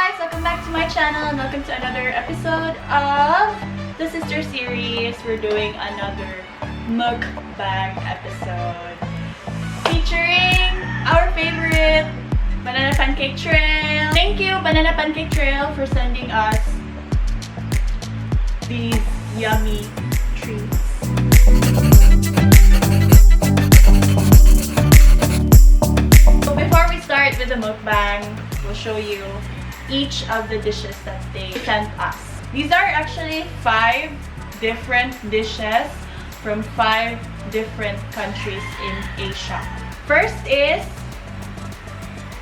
guys! Welcome back to my channel and welcome to another episode of the Sister Series. We're doing another MUKBANG episode featuring our favorite Banana Pancake Trail. Thank you, Banana Pancake Trail, for sending us these yummy treats. So before we start with the mukbang, we'll show you each of the dishes that they sent us. These are actually 5 different dishes from 5 different countries in Asia. First is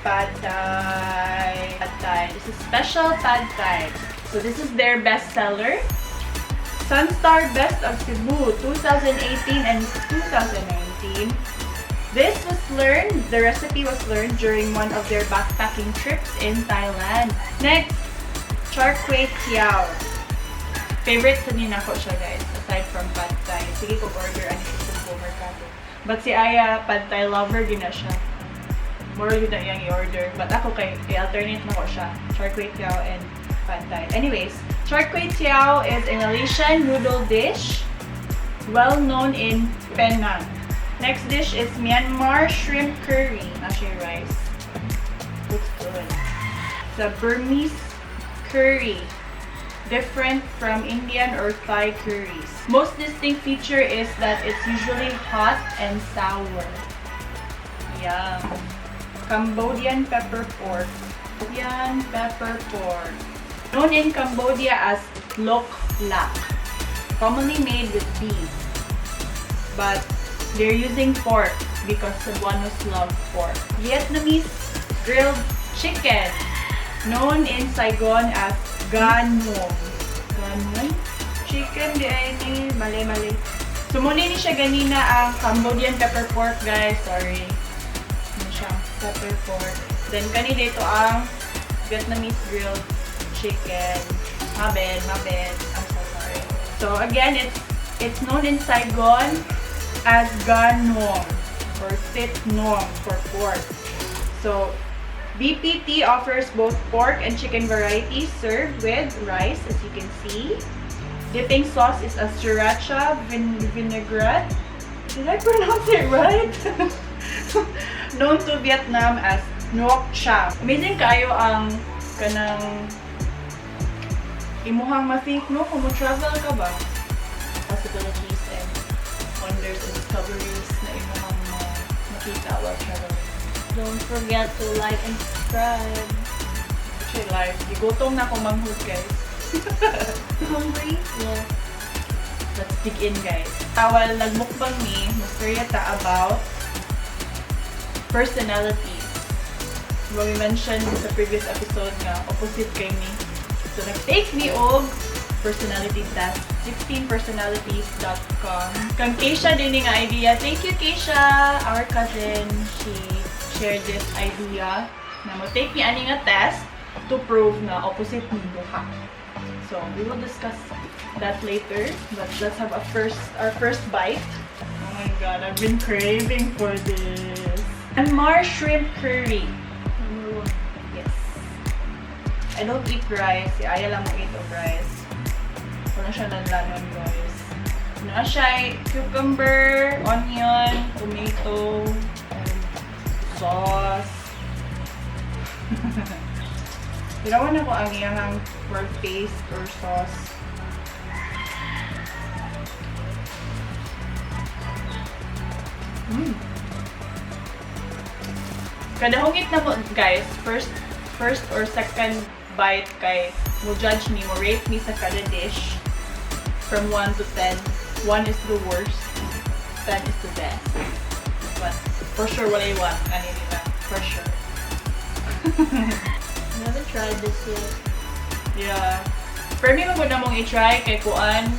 Pad Thai. Pad Thai. This is special Pad Thai. So this is their bestseller. Sunstar Best of Cebu 2018 and 2019. This was learned, the recipe was learned during one of their backpacking trips in Thailand. Next, Char Kway Teow. Favorite sa ninako siya, guys, aside from Pad Thai. Sige ko order ano siya sa supermercado. But si Aya, Pad Thai lover gina siya. More yun na iyang i-order. But ako kay alternate na ko siya. Char Kway Teow and Pad Thai. Anyways, Char Kway Teow is a Malaysian noodle dish well known in Penang. Next dish is Myanmar shrimp curry. Actually, rice. Looks good. The Burmese curry. Different from Indian or Thai curries. Most distinct feature is that it's usually hot and sour. Yum. Cambodian pepper pork. Cambodian pepper pork. Known in Cambodia as lok lak. Commonly made with beef. But they're using pork because Cebuanos love pork. Vietnamese grilled chicken, known in Saigon as gan muong. Gan muong? Chicken di ay ni mali. So muna ni siya ganina ang Cambodian pepper pork, guys. Sorry. Ano siya? Pepper pork. Then kani dito ang Vietnamese grilled chicken. Mabed. I'm so sorry. So again, it's known in Saigon as gan muong or sit nuong for pork. So BPT offers both pork and chicken varieties served with rice, as you can see. Dipping sauce is a sriracha vinaigrette. Did I pronounce it right? Known to Vietnam as Ksha. Amazing kayo ang kanang imuhang ma-think, no? Kung mo-travel ka ba? Possibilities and wonders and discoveries na imuhang makita while traveling. Don't forget to like and subscribe. Actually, live. Gigutom na akong manghud, guys. Hungry? Yeah. Let's dig in, guys. While nagmukbang ni, masaya ta about personalities. When we mentioned sa previous episode nga, opposite kay me. So, nag-take me og personality test. 16personalities.com. Kang Ksha din nga idea. Thank you, Ksha! Our cousin, she shared this idea na mo-take niya ani nga test to prove na opposite ni duha. So, we will discuss that later. But let's have our first bite. Oh my god, I've been craving for this. Myanmar shrimp curry. Yes. I don't eat rice. Si Aya lang mo eat of rice. Wala siya lanlanon, guys. Wala siya cucumber, onion, tomato, and sauce. Tirawan ako ang iyang pork paste or sauce. Kada hungit na mo, guys, first or second bite kay mo judge me, mo rate me sa kada dish from 1 to 10. 1 is the worst, 10 is the best. But for sure, wala yung 1. Ano nila? For sure. I haven't tried this yet. Yeah. For me, magod na mong i-try kay kuan.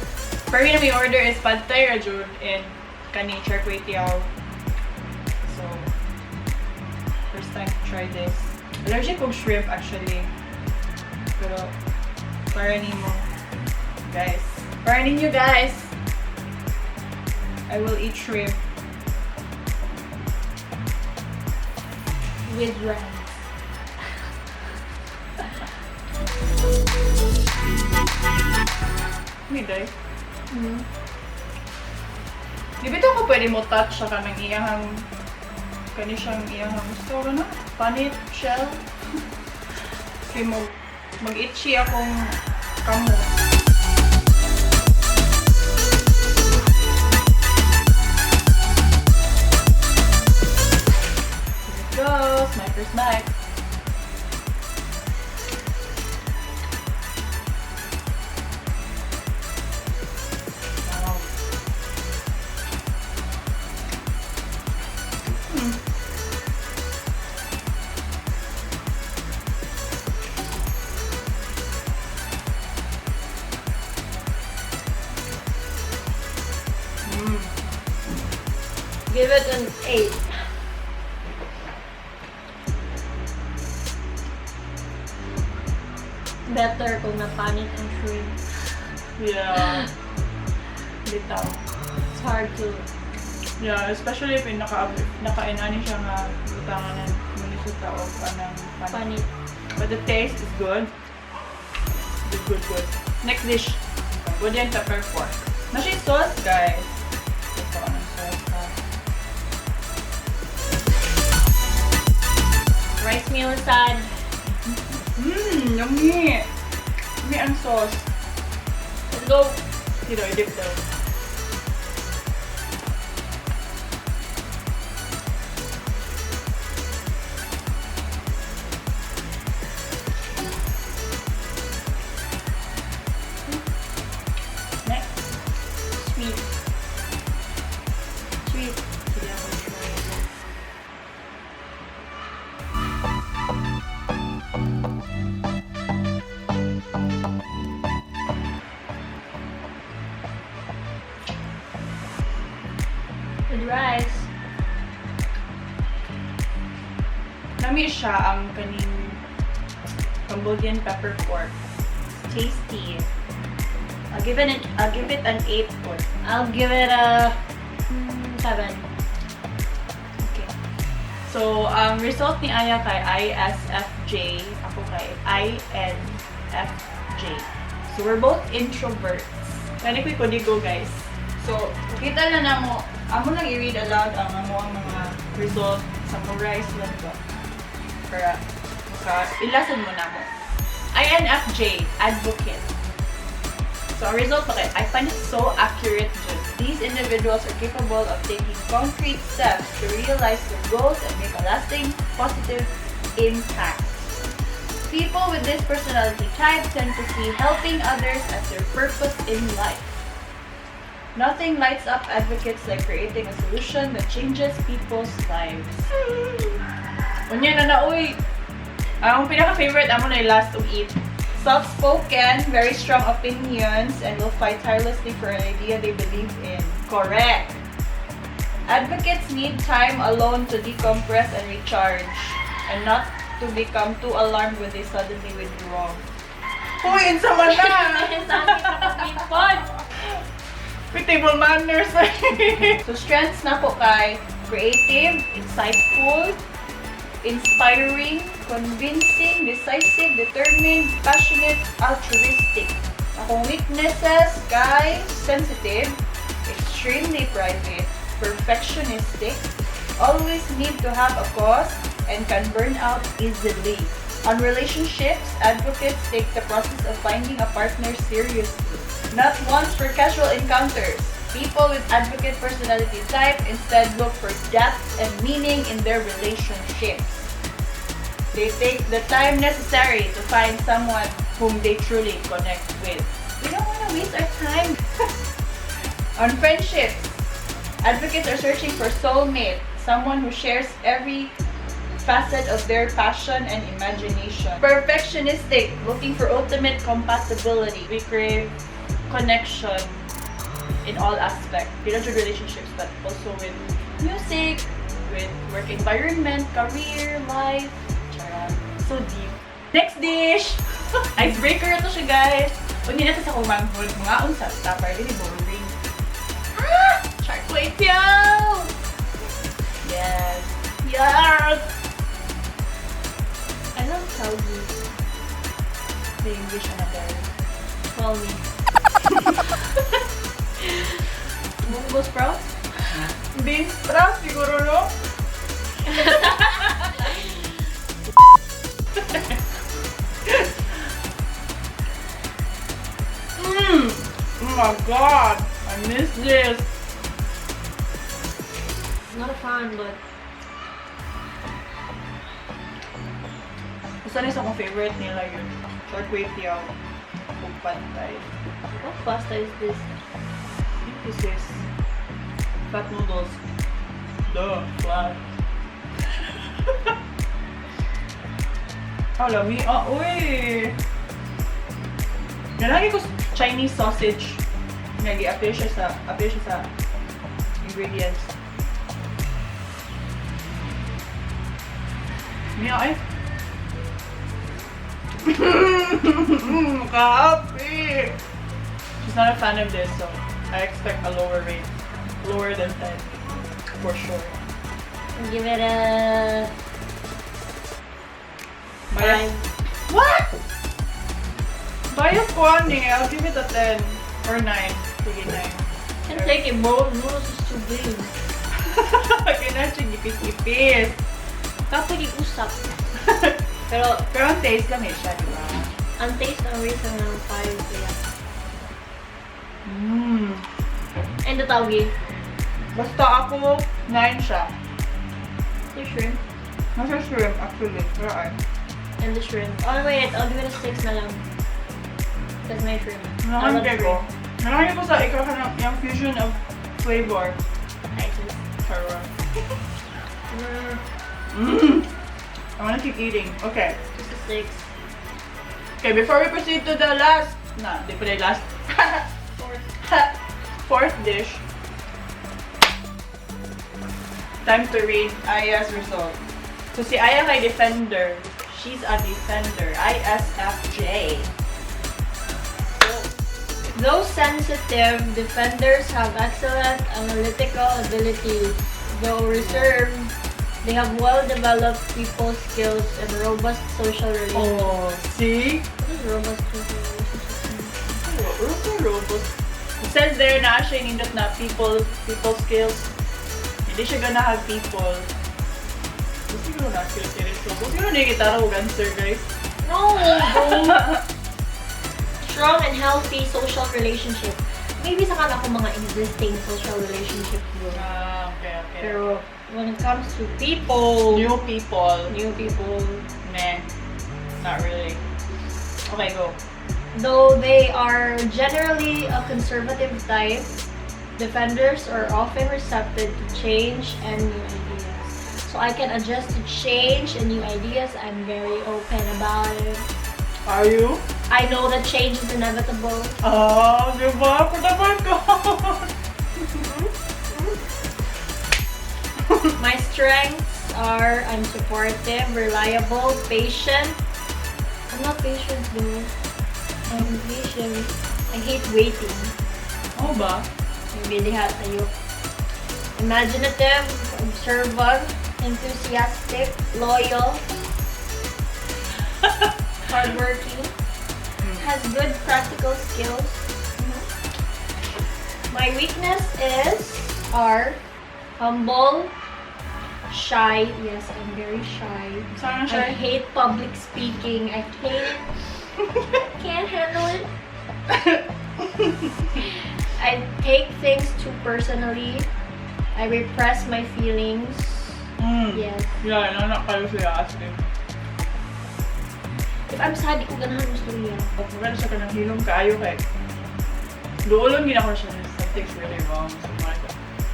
For me na may order is Pad Thai Rajun and kani Char Kway Teow. So, first time to try this. Allergic kong shrimp actually. Pero, para ninyo, guys. Para ninyo, guys. I will eat shrimp. With rice. Miday. Di ba ito ako pwede mo touch sa kanang iyahang kani siyang iyahang gusto ko na? Panit, shell. Kaya mag-itchy akong kamo. Here it goes, my first bite. Give it an 8. Better kung napanit ang shrimp. Yeah. Bitaw. It's hard to... Yeah, especially if nakainani siya nga butangan ng munisita o kanang Panit. But the taste is good. Good. Next dish. Cambodian pepper pork. Na siya yung sauce, guys. Ito ang sauce ha. Rice meal aside. Yummy! Yummy ang sauce. Let's go. Dito, i-dip daw. Next. Sweet. Sweet. Sige ako try. With rice. Nami siya ang kaning Cambodian pepper pork. It's tasty. I'll give it an 8. I'll give it a 7. Okay. So, result ni Aya kay ISFJ, ako kay INFJ. So, we're both introverts. Kani ko digo, guys. So, kita na namo, amo lang i-read aloud ang mga result, summarize lang ko. Para, ilasan mo na mo. INFJ, advocate. So, ang result pa kay, I find it so accurate dun. These individuals are capable of taking concrete steps to realize their goals and make a lasting, positive impact. People with this personality type tend to see helping others as their purpose in life. Nothing lights up advocates like creating a solution that changes people's lives. Unya na na, uy! Ang pinaka-favorite, amo na yung last to eat. Self-spoken, very strong opinions, and will fight tirelessly for an idea they believe in. Correct! Advocates need time alone to decompress and recharge, and not to become too alarmed when they suddenly withdraw. Uy, insa man na! With table manners. So, strengths na po kay creative, insightful, inspiring, convincing, decisive, determined, passionate, altruistic. Akong weaknesses, kay sensitive, extremely private, perfectionistic, always need to have a cause, and can burn out easily. On relationships, advocates take the process of finding a partner seriously, not once for casual encounters. People with advocate personality type instead look for depth and meaning in their relationships. They take the time necessary to find someone whom they truly connect with. We don't want to waste our time. On friendships, advocates are searching for soulmate, someone who shares every facet of their passion and imagination. Perfectionistic, looking for ultimate compatibility. We crave connection in all aspects, not just relationships, but also with music, with work environment, career, life. Charot. So deep. Next dish! Icebreaker ito siya, guys. Hindi na sa kumanghod. Mga unsa, tapar, hindi boring. Ah! Char Kway Teow! Yes. Yes! I love Saudi. The English another. Call me. Mungo sprouts? Bean sprouts siguro, no? Oh my god! I miss this! Not a fan, but Isa na sa akong favorite nila yun. Char Kway Teow. Kung pantay. what pasta is this? This is flat noodles. Duh, flat. Oh, lami. Oh, uy! Nalagi ko Chinese sausage. Nag-i-appear siya sa ingredients. Miya eh. Kahapi! She's not a fan of this, so I expect a lower rate. Lower than 10. For sure. I'll give it a Bias. 5. What? Bias ko ani. I'll give it a 10. Or 9. Sige, 9. Can't take it, bro. Noodles is too big. Kaya siya gipis-gipis. Kapag usap. Pero, Pero ang taste kami siya, di ba? ang taste ng reason ng 5 kaya. And the tawgi. Basta ako, 9 siya. The shrimp. Nasa shrimp, actually. Pero ay. And the shrimp. Oh wait, I'll give it a 6 na lang. That's my shrimp. I love Nakangge ko. shrimp. Nakangge ko sa ikaw ka ng yung fusion of flavor. Isis. Charwa. I wanna keep eating. Okay. Just a 6. Okay, before we proceed to the last, di pa rin last, fourth dish, time to read Aya's result. So si Aya kay defender. She's a defender. ISFJ. Those sensitive defenders have excellent analytical ability. Though reserved, they have well-developed people skills and robust social relationships. Oh, see? What is robust social relationships? Robust. It says there na siya nindot na people skills. Hindi siya gonna have people. Siguro na sila robust. Siguro na yung gitara o answer, guys. No, bro. Strong and healthy social relationship. Maybe sa kana ko mga existing social relationship bro. Okay. Pero when it comes to people, New people. meh. Not really. Okay, go. Though they are generally a conservative type, defenders are often receptive to change and new ideas. So I can adjust to change and new ideas. I'm very open about it. Are you? I know that change is inevitable. Oh, di ba? Padaman ko. My strengths are I'm supportive, reliable, patient. I'm not patient though. I'm patient. I hate waiting. Oh ba? Hindi lahat tayo. Imaginative, observant, enthusiastic, loyal, hardworking, has good practical skills. My weakness are humble, shy. Yes, I'm very shy. Saan I siya? hate public speaking. I can't handle it. I take things too personally. I repress my feelings. Yes. Yeah, nanak kayo siya asking. If I'm sad, di ko ganahan gusto niya. Pag maganda siya ka ng hilong kayo kay doon lang ginako siya na something's really wrong. So,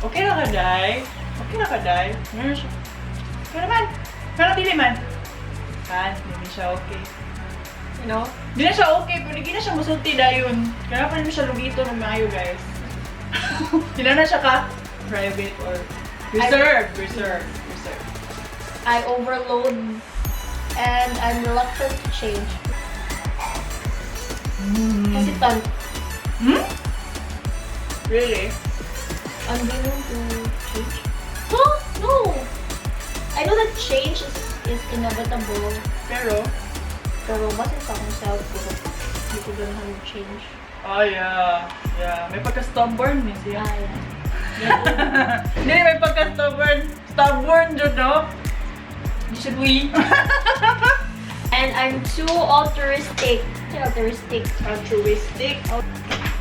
okay na ka, Day. Okay na ka, Day. Meron siya. Okay naman. Pero dili man. Hindi siya okay. You know? Hindi na siya okay, pero hindi na siya musulti dayon. Kaya pa rin siya lugito ng maayo, guys. Hindi na siya ka private or reserve. I overload and I'm reluctant to change. Hesitant. Really? Unwilling to change. No! I know that change is inevitable. Pero Pero basta sa akong self ko, hindi ko ganahan change. Oh, yeah. Yeah. May pagka-stubborn eh siya. Yeah. Hindi, may pagka-stubborn. Stubborn dyan, no? Should we? And I'm too altruistic. Altruistic.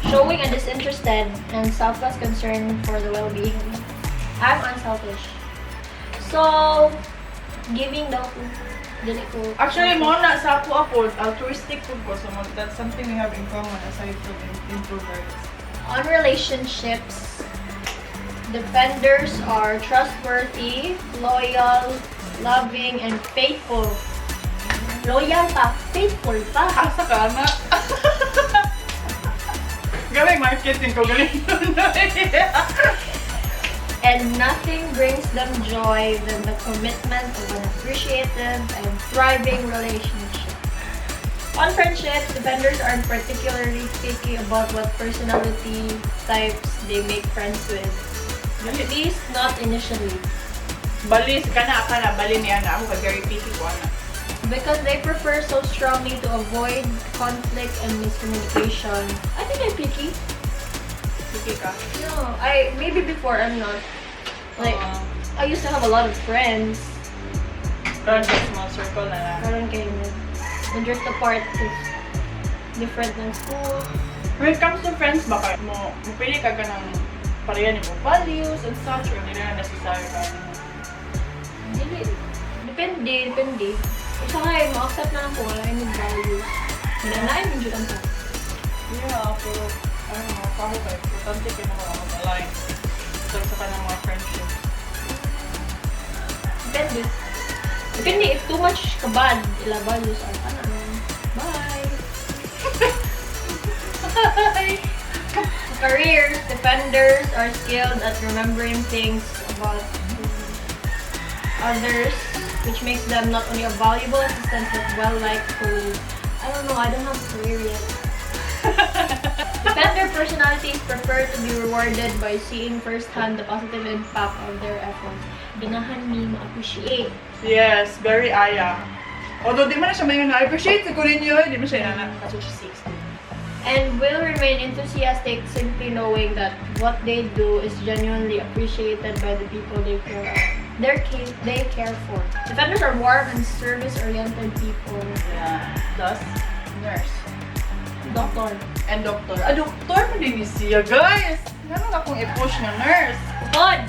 Showing a disinterested and selfless concern for the well-being. I'm unselfish. So, giving daw ko. Dili ko. Actually, mo na sa ako, altruistic food ko. So, that's something we have in common aside from introverts. On relationships, defenders are trustworthy, loyal, loving, and faithful. Loyal pa, faithful pa. Asa ka na? Galing marketing ko, galing yun. And nothing brings them joy than the commitment of an appreciative and thriving relationship. On friendships, defenders are particularly picky about what personality types they make friends with. At least not initially. Bali, bali niya na ako, very picky ko na. Because they prefer so strongly to avoid conflict and miscommunication. I think I'm picky. Picky ka? No, maybe before I'm not. Like, I used to have a lot of friends. Parang sa small circle na lang. Parang kayo and just the part is different than school. When it comes to friends, baka mapili ka ng pareha ni mo values and such, or hindi na necessary ka. Depende. Isa nga ma-accept na lang ko, wala yung values. Hinanayin mo dyan ang pa. Yeah, pero, I don't know, paano kayo? Importante kayo na mga mag-align sa kanang mga friendships. Depende, if too much kabad, ila values are tanang. Bye! Bye! Careers, defenders are skilled at remembering things about others, which makes them not only a valuable assistant but well-liked colleague. I don't know, I don't have a career yet. Defender personalities prefer to be rewarded by seeing firsthand the positive impact of their efforts. Ganahan ni ma-appreciate. Yes, very aya. Although di man na siya may na-appreciate, siguro niyo, di man siya na. That's what she seeks. And will remain enthusiastic simply knowing that what they do is genuinely appreciated by the people they care for. Defenders are warm and service-oriented people. Yeah. Thus, nurse. Doctor. And doctor. Doctor mo din siya, guys! Ganun akong i-push na nurse. God!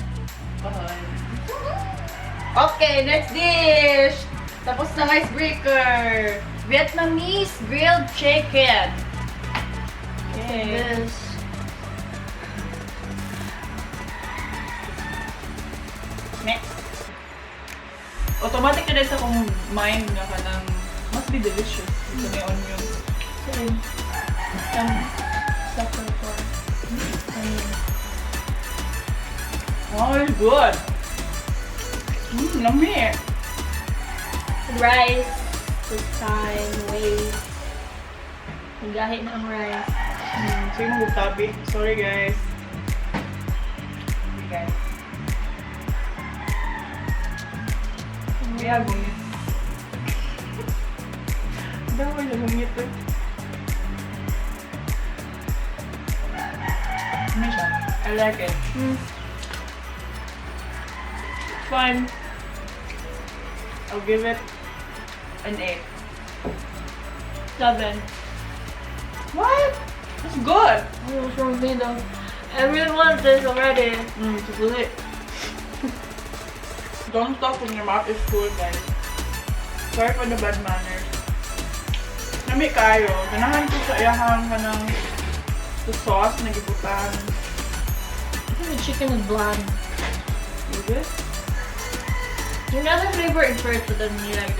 Okay, next dish! Tapos na icebreaker! Vietnamese grilled chicken. Okay. This. Next. Automatic na din sa akong mind nga ka ng must be delicious. Ito may onions. Same. Sucker for. Oh, it's good. Lami. Rice. This time. Wait. Nagahit na ang rice. Sige mo tabi. Sorry guys. Okay guys. Kaya bungit. Daway na bungit eh. Ano siya? I like it. Fine. I'll give it an 8. 7. What? That's good. What's wrong with me though? I really want this already. It's lit. Don't talk when your mouth is full, guys. Sorry for the bad manners. Nami kayo. Ganahan ko sa iyahang ka ng the sauce na gibutan. I think the chicken is bland. Is it? Yung nasa flavor is first, but then you like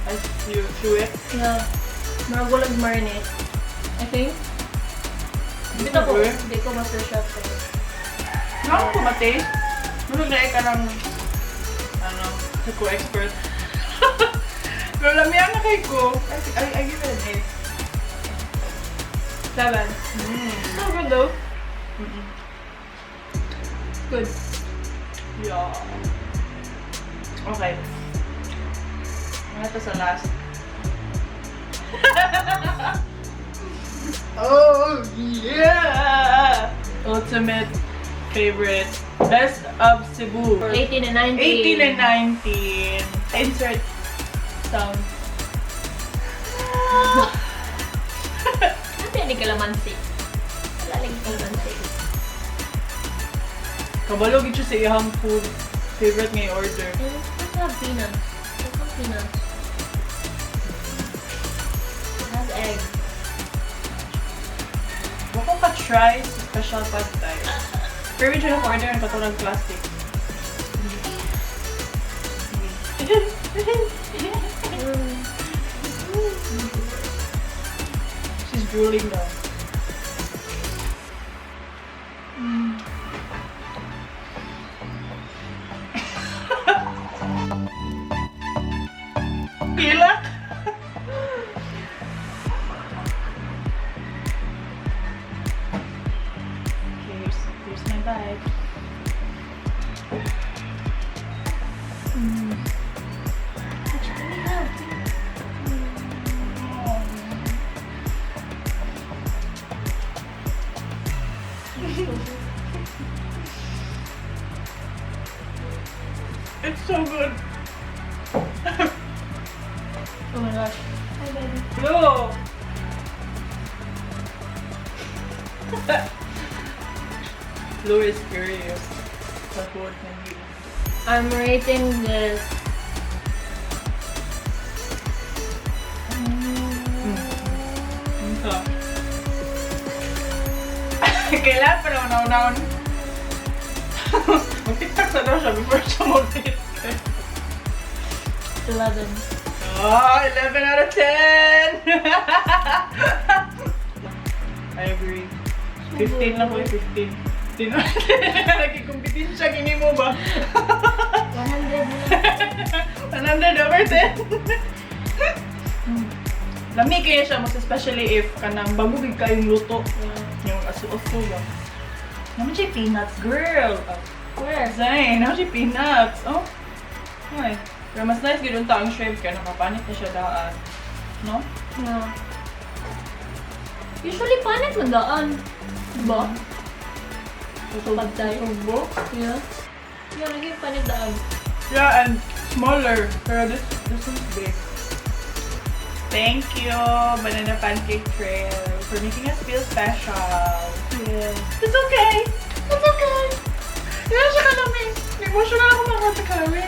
As you chew it? yeah, maragulag marinate. I think. Bito ko, hindi ko master chef sa'yo. Nakakang ko mataste. Nalulay ka ng ko expert. Pero lamihan na kay ko. I give it an 8. 7. It's not good though. Good. Yeah. Okay. Ano to sa last? Oh! ultimate favorite. Best of Cebu. 18 and 19. 18 and 19. Insert sound. Ano yan ni kalamansi? Wala lang yung kalamansi. Kabalo gid siya sa iyang food. Favorite nga i-order. Let's have peanuts. Let's have peanuts. It has egg. Huwag kong ka-try sa special pad thai. Pero medyo na-order ng katulad plastic. She's drooling now. Pilak! Here's my bag. It's so good. Oh my gosh. Hi, baby. No! Lou is curious. What would can you? I'm rating this. Kailan pa naman naon. Mag-tiktak sa daw siya before siya mag-hit. 11. Oh, 11 out of 10! I agree. 15 lang ko 15. Nagkikompetensya, kini mo ba? 100 100 over 10. Lami kaya siya, most especially if kanang bagugig kayong luto. Yung asu-asu ba? Naman siya peanuts, girl! Where? Zay, naman siya peanuts. Oh, ay. Pero mas nice gano'n taong shrimp kaya nakapanit na siya daan. No? Yeah. Usually, panit mandaan. Diba? Pad thai. Subo? Yeah. Yeah, naging panit daan. Yeah, and smaller. Pero this one's big. Thank you, Banana Pancake Trail, for making us feel special. Yeah. It's okay. It's okay. Hindi siya kalami. Emotional ako mga sa kalami.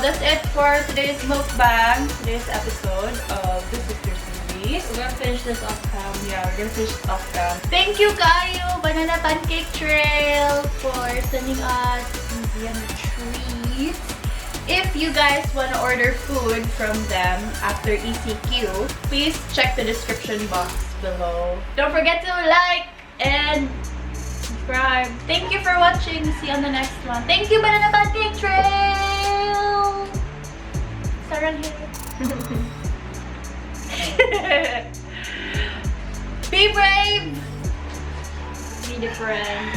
That's it for today's mukbang, today's episode of The Sister Series. We're gonna finish this off cam. Yeah, we're gonna finish it off cam. Thank you, kayo, Banana Pancake Trail, for sending us Museum treats. If you guys want to order food from them after ECQ, please check the description box below. Don't forget to like and subscribe. Thank you for watching. See you on the next one. Thank you, Banana Pancake Trail! Sarang here. Be brave! Be different.